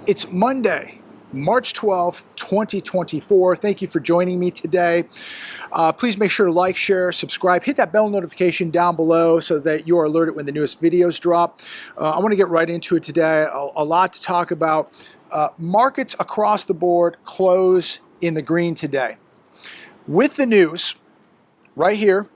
It's Monday, March 12th, 2024. Thank you for joining me today. Please make sure to like, share, subscribe, hit that bell notification down below so that you are alerted when the newest videos drop. I want to get right into it today. A lot to talk about. Markets across the board close in the green today. With the news right here,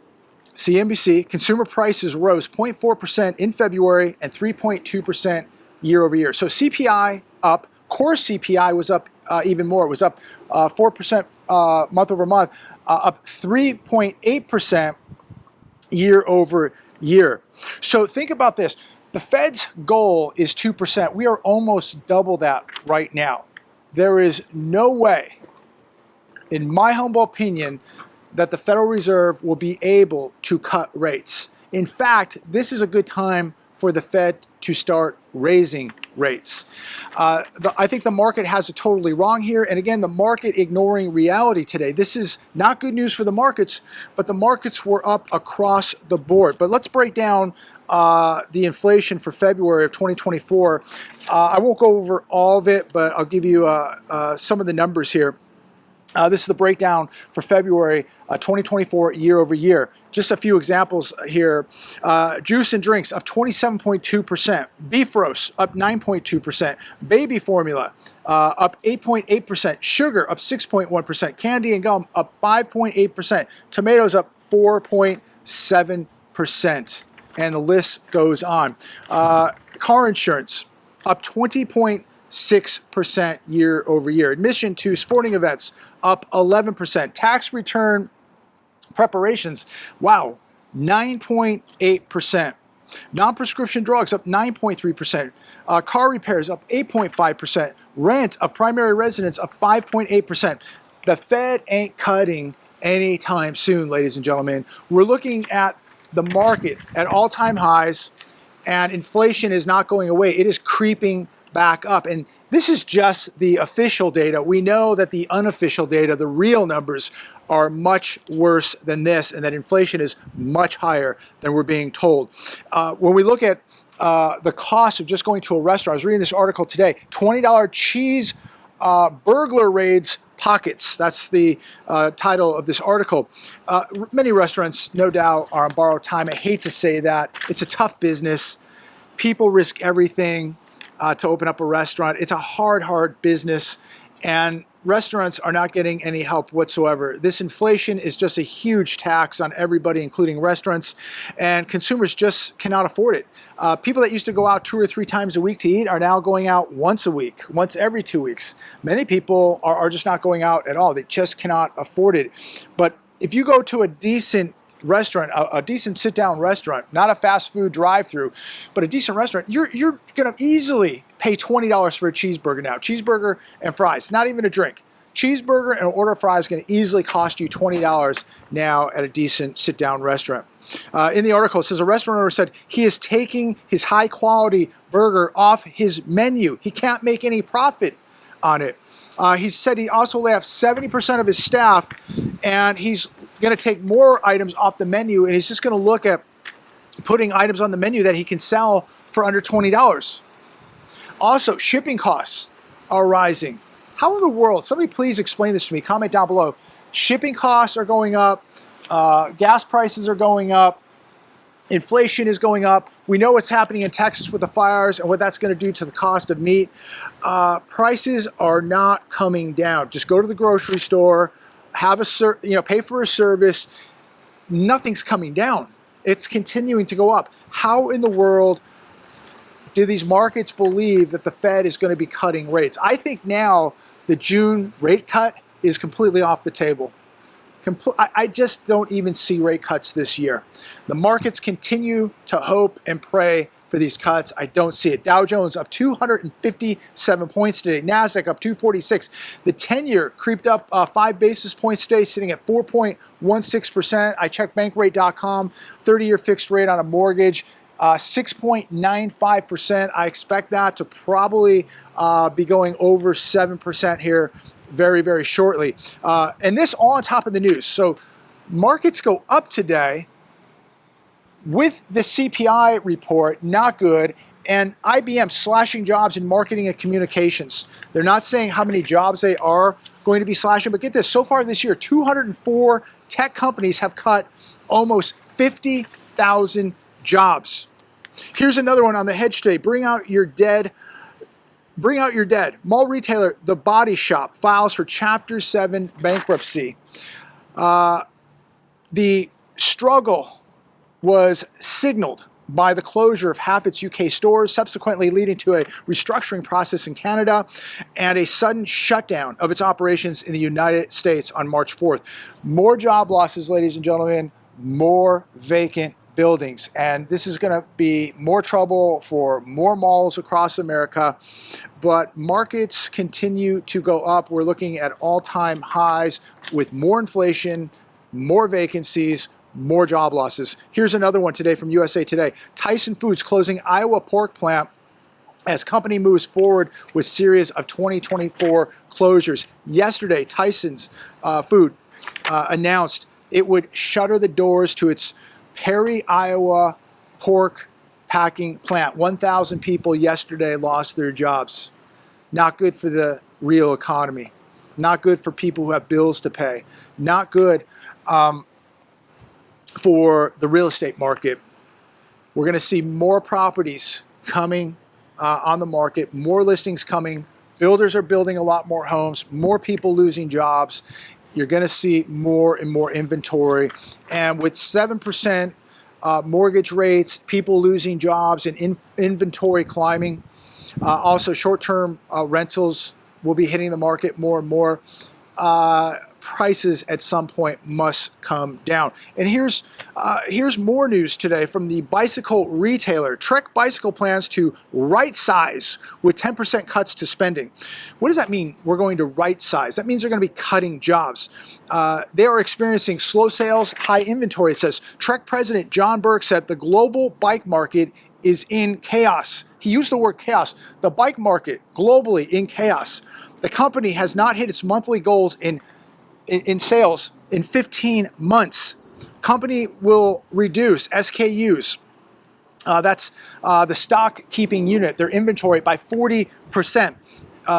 CNBC, consumer prices rose 0.4% in February and 3.2% year over year. So CPI up, core CPI was up even more. It was up 4% month over month, up 3.8% year over year. So think about this. The Fed's goal is 2%. We are almost double that right now. There is no way, in my humble opinion, that the Federal Reserve will be able to cut rates. In fact, this is a good time for the Fed to start raising rates. I think the market has it totally wrong here. And again, the market ignoring reality today. This is not good news for the markets, but the markets were up across the board. But let's break down the inflation for February of 2024. I won't go over all of it, but I'll give you some of the numbers here. This is the breakdown for February 2024 year over year. Just a few examples here. Juice and drinks up 27.2%. Beef roast up 9.2%. Baby formula up 8.8%. Sugar up 6.1%. Candy and gum up 5.8%. Tomatoes up 4.7%. And the list goes on. Car insurance up 20.6% year over year. Admission to sporting events up 11%. Tax return preparations, wow, 9.8%. Non-prescription drugs up 9.3%. Car repairs up 8.5%. Rent of primary residence up 5.8%. The Fed ain't cutting anytime soon, ladies and gentlemen. We're looking at the market at all-time highs, and inflation is not going away. It is creeping back up. And this is just the official data. We know that the unofficial data, the real numbers, are much worse than this, and that inflation is much higher than we're being told. When we look at the cost of just going to a restaurant, I was reading this article today, $20 cheese burglar raids pockets. That's the title of this article. Many restaurants, no doubt, are on borrowed time. I hate to say that. It's a tough business. People risk everything to open up a restaurant. It's a hard business, and restaurants are not getting any help whatsoever. This inflation is just a huge tax on everybody, including restaurants, and consumers just cannot afford it. People that used to go out 2 or 3 times a week to eat are now going out once a week, once every 2 weeks. Many people are just not going out at all. They just cannot afford it. But if you go to a decent restaurant, a decent sit-down restaurant, not a fast food drive-through, but a decent restaurant, you're going to easily pay $20 for a cheeseburger now. Cheeseburger and fries, not even a drink. Cheeseburger and an order of fries is going to easily cost you $20 now at a decent sit-down restaurant. In the article, it says a restaurant owner said he is taking his high-quality burger off his menu. He can't make any profit on it. He said he also laid off 70% of his staff, and he's going to take more items off the menu, and he's just going to look at putting items on the menu that he can sell for under $20. Also, shipping costs are rising. How in the world? Somebody please explain this to me. Comment down below. Shipping costs are going up. Gas prices are going up. Inflation is going up. We know what's happening in Texas with the fires and what that's going to do to the cost of meat. Prices are not coming down. Just go to the grocery store, have pay for a service. Nothing's coming down. It's continuing to go up. How in the world do these markets believe that the Fed is going to be cutting rates? I think now the June rate cut is completely off the table. I just don't even see rate cuts this year. The markets continue to hope and pray for these cuts. I don't see it. Dow Jones up 257 points today. NASDAQ up 246. The 10-year creeped up 5 basis points today, sitting at 4.16%. I checked bankrate.com, 30-year fixed rate on a mortgage, 6.95%. I expect that to probably be going over 7% here very shortly. And this all on top of the news. So markets go up today with the CPI report, not good, And IBM slashing jobs in marketing and communications. They're not saying how many jobs they are going to be slashing, but get this, so far this year, 204 tech companies have cut almost 50,000 jobs. Here's another one on the hedge today. Bring out your dead. Bring out your dead. Mall retailer The Body Shop files for Chapter 7 bankruptcy. The struggle was signaled by the closure of half its UK stores, subsequently leading to a restructuring process in Canada and a sudden shutdown of its operations in the United States on March 4th. More job losses, ladies and gentlemen, more vacant buildings. And this is going to be more trouble for more malls across America. But markets continue to go up. We're looking at all-time highs with more inflation, more vacancies, more job losses. Here's another one today from USA Today. Tyson Foods closing Iowa pork plant as company moves forward with series of 2024 closures. Yesterday, Tyson's Food announced it would shutter the doors to its Perry, Iowa pork packing plant. 1,000 people yesterday lost their jobs. Not good for the real economy. Not good for people who have bills to pay. Not good for the real estate market. We're going to see more properties coming on the market, more listings coming. Builders are building a lot more homes, more people losing jobs. You're going to see more and more inventory. And with 7% mortgage rates, people losing jobs, and inventory climbing, also short-term rentals will be hitting the market more and more. Prices at some point must come down. And here's more news today from the bicycle retailer. Trek Bicycle plans to right size with 10% cuts to spending. What does that mean? We're going to right size. That means they're going to be cutting jobs. They are experiencing slow sales, high inventory, it says. Trek president John Burke said the global bike market is in chaos. He used the word chaos. The bike market globally in chaos. The company has not hit its monthly goals in sales in 15 months. Company will reduce SKUs. That's the stock keeping unit, their inventory, by 40%.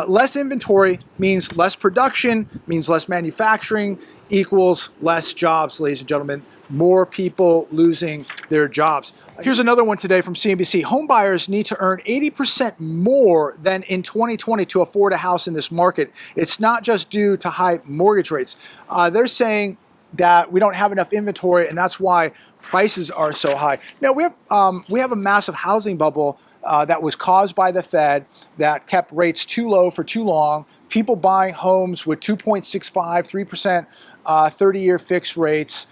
Less inventory means less production, means less manufacturing, equals less jobs, ladies and gentlemen. More people losing their jobs. Here's another one today from CNBC. Home buyers need to earn 80% more than in 2020 to afford a house in this market. It's not just due to high mortgage rates. They're saying that we don't have enough inventory, and that's why prices are so high. Now, we have a massive housing bubble that was caused by the Fed that kept rates too low for too long. People buying homes with 2.65, 3% 30-year fixed rates.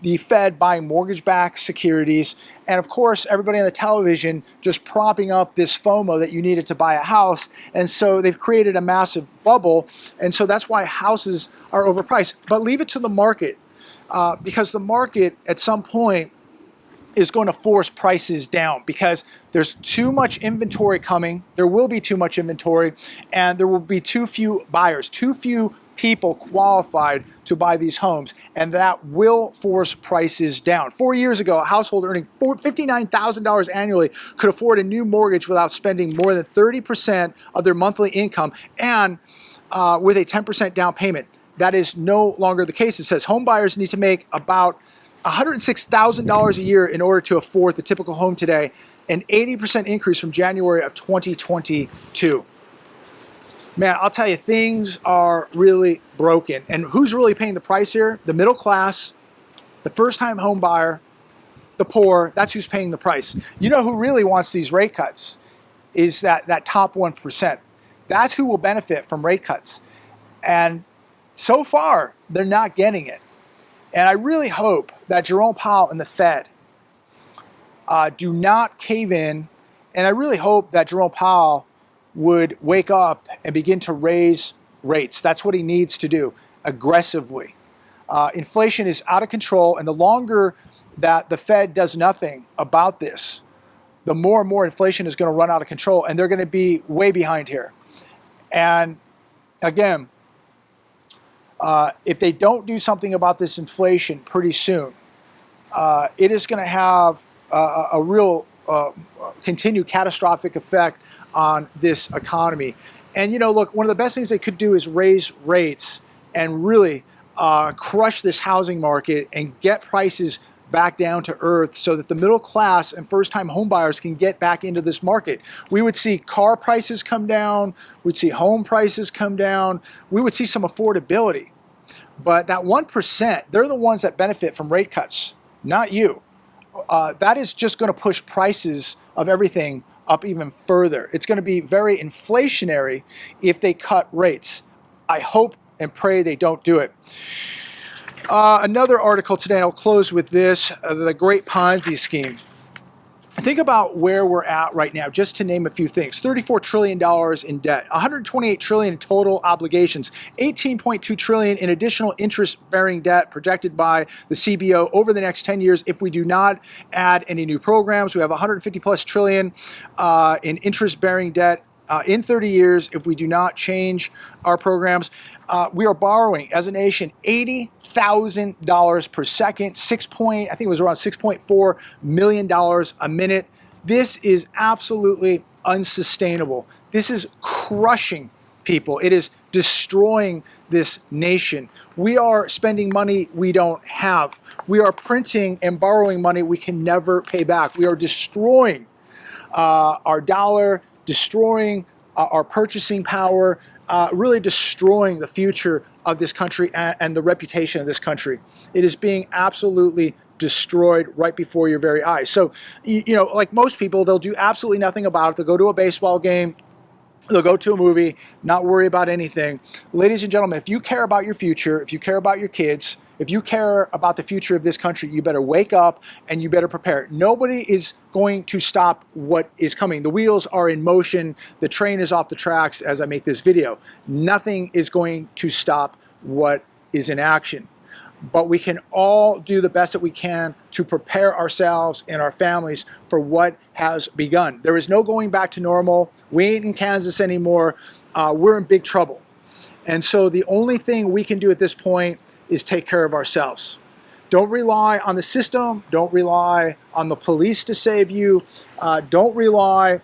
The Fed buying mortgage-backed securities, and of course, everybody on the television just propping up this FOMO that you needed to buy a house. And so they've created a massive bubble, and so that's why houses are overpriced. But leave it to the market, because the market at some point is going to force prices down because there's too much inventory coming. There will be too much inventory, and there will be too few buyers, too few people qualified to buy these homes, and that will force prices down. 4 years ago, a household earning $59,000 annually could afford a new mortgage without spending more than 30% of their monthly income and with a 10% down payment. That is no longer the case. It says home buyers need to make about $106,000 a year in order to afford the typical home today, an 80% increase from January of 2022. Man, I'll tell you, things are really broken. And who's really paying the price here? The middle class, the first-time home buyer, the poor. That's who's paying the price. You know who really wants these rate cuts is that top 1%. That's who will benefit from rate cuts. And so far, they're not getting it. And I really hope that Jerome Powell and the Fed do not cave in. And I really hope that Jerome Powell would wake up and begin to raise rates. That's what he needs to do aggressively. Inflation is out of control, and the longer that the Fed does nothing about this, the more and more inflation is going to run out of control, and they're going to be way behind here. And again, if they don't do something about this inflation pretty soon, it is going to have a real continued catastrophic effect on this economy. And look, one of the best things they could do is raise rates and really crush this housing market and get prices back down to earth so that the middle class and first-time home buyers can get back into this market. We would see car prices come down, we'd see home prices come down, we would see some affordability. But that 1%, they're the ones that benefit from rate cuts, not you. That is just going to push prices of everything up even further. It's going to be very inflationary if they cut rates. I hope and pray they don't do it. Another article today, and I'll close with this, the great Ponzi scheme. Think about where we're at right now, just to name a few things. $34 trillion in debt, $128 trillion in total obligations, $18.2 trillion in additional interest-bearing debt projected by the CBO over the next 10 years if we do not add any new programs. We have 150 plus trillion in interest-bearing debt in 30 years if we do not change our programs. We are borrowing as a nation $80,000 per second, I think it was around $6.4 million a minute. This is absolutely unsustainable. This is crushing people. It is destroying this nation. We are spending money we don't have. We are printing and borrowing money we can never pay back. We are destroying our dollar, destroying our purchasing power, really destroying the future of this country and the reputation of this country. It is being absolutely destroyed right before your very eyes. So, like most people, they'll do absolutely nothing about it. They'll go to a baseball game, they'll go to a movie, not worry about anything. Ladies and gentlemen, if you care about your future, if you care about your kids, if you care about the future of this country, you better wake up and you better prepare. Nobody is going to stop what is coming. The wheels are in motion. The train is off the tracks as I make this video. Nothing is going to stop what is in action. But we can all do the best that we can to prepare ourselves and our families for what has begun. There is no going back to normal. We ain't in Kansas anymore. We're in big trouble. And so the only thing we can do at this point is take care of ourselves. Don't rely on the system. Don't rely on the police to save you. Don't rely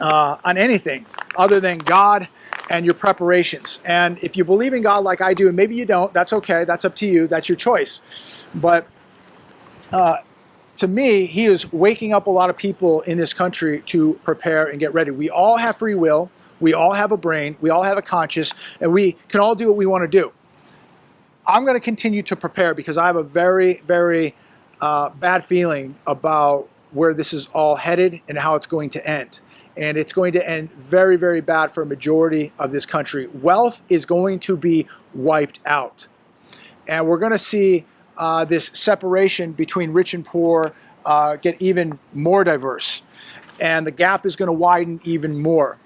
on anything other than God and your preparations. And if you believe in God like I do, and maybe you don't, that's okay. That's up to you. That's your choice. But to me, he is waking up a lot of people in this country to prepare and get ready. We all have free will. We all have a brain. We all have a conscience. And we can all do what we want to do. I'm going to continue to prepare because I have a very, very bad feeling about where this is all headed and how it's going to end. And it's going to end very, very bad for a majority of this country. Wealth is going to be wiped out. And we're going to see this separation between rich and poor get even more diverse. And the gap is going to widen even more.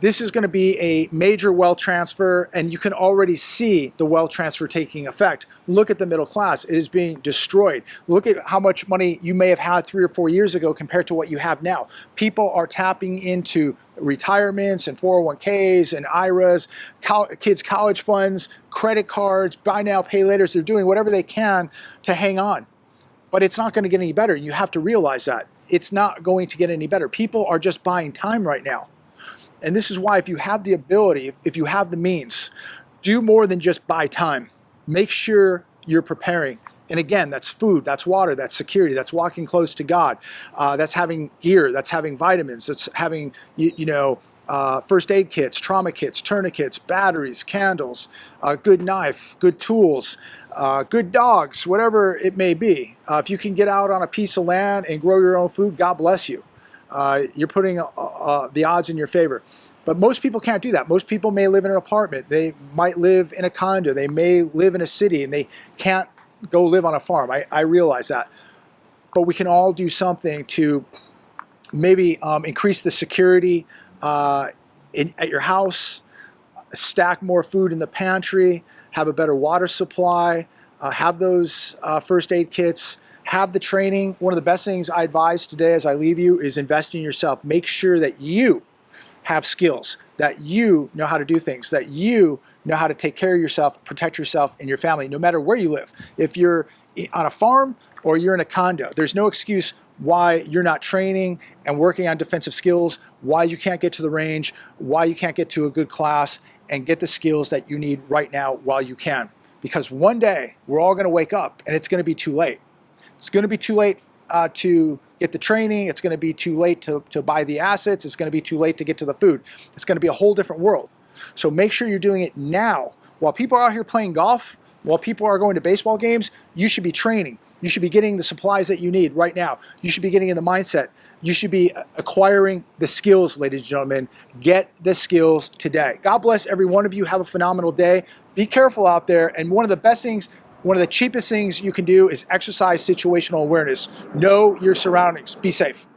This is going to be a major wealth transfer, and you can already see the wealth transfer taking effect. Look at the middle class. It is being destroyed. Look at how much money you may have had 3 or 4 years ago compared to what you have now. People are tapping into retirements and 401ks and IRAs, kids' college funds, credit cards, buy now, pay laters. They're doing whatever they can to hang on. But it's not going to get any better. You have to realize that. It's not going to get any better. People are just buying time right now. And this is why if you have the ability, if you have the means, do more than just buy time. Make sure you're preparing. And again, that's food, that's water, that's security, that's walking close to God, that's having gear, that's having vitamins, that's having, first aid kits, trauma kits, tourniquets, batteries, candles, a good knife, good tools, good dogs, whatever it may be. If you can get out on a piece of land and grow your own food, God bless you. You're putting the odds in your favor. But most people can't do that. Most people may live in an apartment. They might live in a condo. They may live in a city, and they can't go live on a farm. I realize that. But we can all do something to maybe increase the security at your house, stack more food in the pantry, have a better water supply, have those first aid kits, have the training. One of the best things I advise today as I leave you is invest in yourself. Make sure that you have skills, that you know how to do things, that you know how to take care of yourself, protect yourself and your family, no matter where you live. If you're on a farm or you're in a condo, there's no excuse why you're not training and working on defensive skills, why you can't get to the range, why you can't get to a good class and get the skills that you need right now while you can. Because one day we're all going to wake up and it's going to be too late. It's going to be too late to get the training. It's going to be too late to buy the assets. It's going to be too late to get to the food. It's going to be a whole different world. So make sure you're doing it now. While people are out here playing golf, while people are going to baseball games, you should be training. You should be getting the supplies that you need right now. You should be getting in the mindset. You should be acquiring the skills, ladies and gentlemen. Get the skills today. God bless every one of you. Have a phenomenal day. Be careful out there. And one of the best things, one of the cheapest things you can do is exercise situational awareness. Know your surroundings. Be safe.